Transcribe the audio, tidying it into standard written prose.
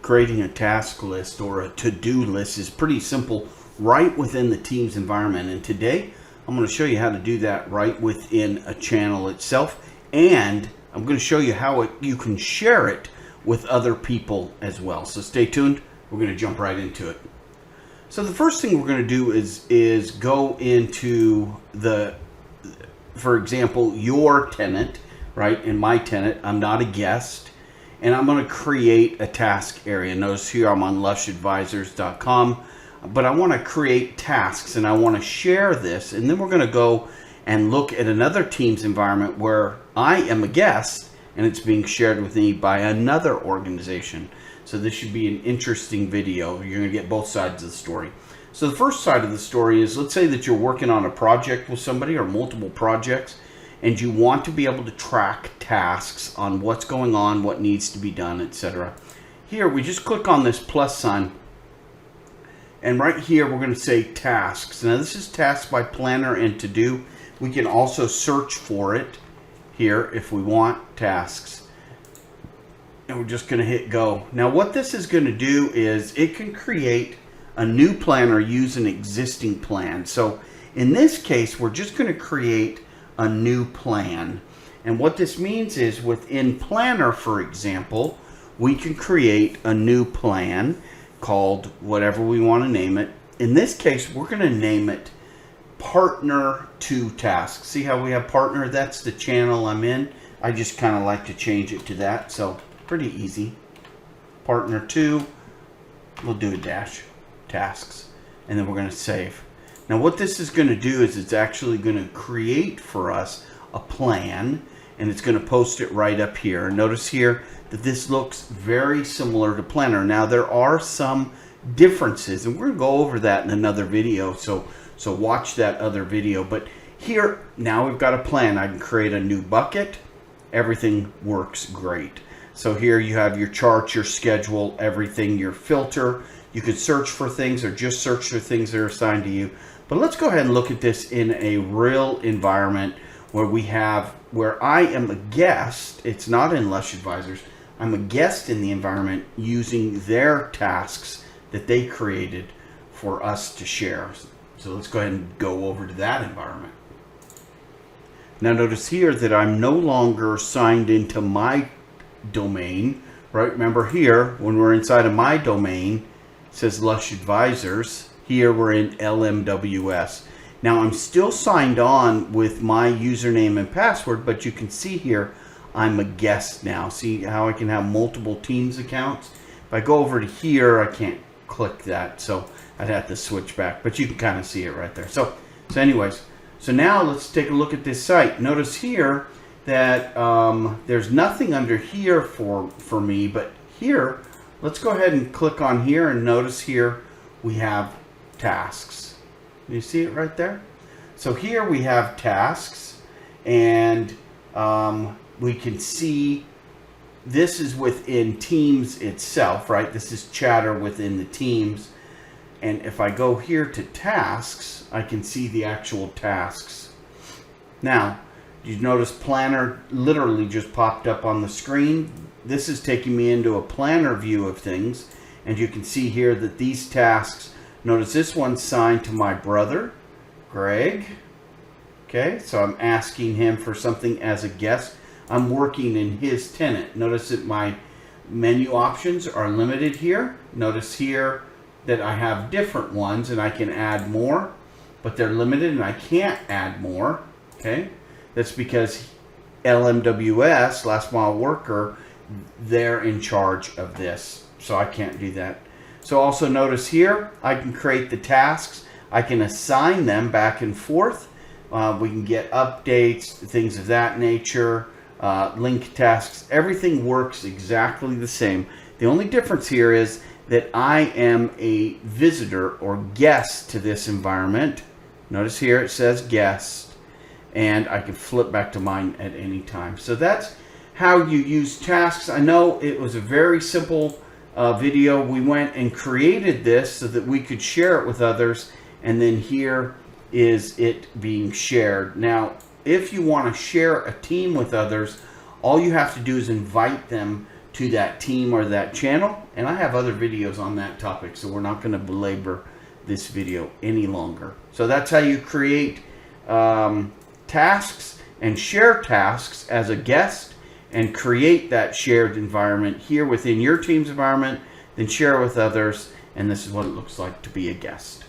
creating a task list or a to-do list is pretty simple right within the Teams environment. And today I'm going to show you how to do that right within a channel itself. And I'm going to show you how you can share it with other people as well. So stay tuned. We're going to jump right into it. So the first thing we're going to do is go into for example, your tenant, right? In my tenant, I'm not a guest, and I'm going to create a task area. Notice here I'm on lushadvisors.com, but I want to create tasks and I want to share this, and then we're going to go and look at another Teams environment where I am a guest and it's being shared with me by another organization. So this should be an interesting video. You're going to get both sides of the story. So the first side of the story is, let's say that you're working on a project with somebody or multiple projects, and you want to be able to track tasks on what's going on, what needs to be done, etc. Here we just click on this plus sign, and right here we're going to say tasks. Now this is tasks by planner and to do. We can also search for it here if we want tasks. And we're just going to hit go. Now what this is going to do is it can create a new plan or use an existing plan. So in this case, we're just going to create a new plan. And what this means is within Planner, for example, we can create a new plan called whatever we want to name it. In this case, we're going to name it Partner to Tasks. See how we have partner? That's the channel I'm in. I just kind of like to change it to that. So pretty easy. Partner to, we'll do a dash. Tasks, and then we're going to save. Now what this is going to do is it's actually going to create for us a plan, and it's going to post it right up here. Notice here that this looks very similar to Planner. Now there are some differences, and we're going to go over that in another video, so watch that other video. But here now we've got a plan. I can create a new bucket. Everything works great. So here you have your chart, your schedule, everything, your filter. You could search for things or just search for things that are assigned to you. But let's go ahead and look at this in a real environment where I am a guest. It's not in Lush Advisors. I'm a guest in the environment using their tasks that they created for us to share. So let's go ahead and go over to that environment. Now notice here that I'm no longer signed into my domain, right? Remember here, when we're inside of my domain, it says Lush Advisors. Here we're in LMWS. Now I'm still signed on with my username and password, but you can see here I'm a guest now. See how I can have multiple Teams accounts? If I go over to here, I can't click that, so I'd have to switch back, but you can kind of see it right there. So anyways, so now let's take a look at this site. Notice here that there's nothing under here for me, but here, let's go ahead and click on here, and notice here we have tasks. You see it right there? So here we have tasks, and we can see this is within Teams itself, right? This is chatter within the Teams. And if I go here to tasks, I can see the actual tasks. Now, you notice Planner literally just popped up on the screen. This is taking me into a Planner view of things, and you can see here that these tasks, notice this one's signed to my brother, Greg. Okay, so I'm asking him for something as a guest. I'm working in his tenant. Notice that my menu options are limited here. Notice here that I have different ones and I can add more, but they're limited and I can't add more. Okay, that's because LMWS, Last Mile Worker, they're in charge of this, so I can't do that. So also notice here I can create the tasks. I can assign them back and forth. We can get updates, things of that nature, link tasks. Everything works exactly the same. The only difference here is that I am a visitor or guest to this environment. Notice here it says guest, and I can flip back to mine at any time. So that's how you use tasks. I know it was a very simple video. We went and created this so that we could share it with others, and then here is it being shared. Now, if you want to share a team with others, all you have to do is invite them to that team or that channel. And I have other videos on that topic, so we're not going to belabor this video any longer. So that's how you create tasks and share tasks as a guest and create that shared environment here within your team's environment, then share with others. And this is what it looks like to be a guest.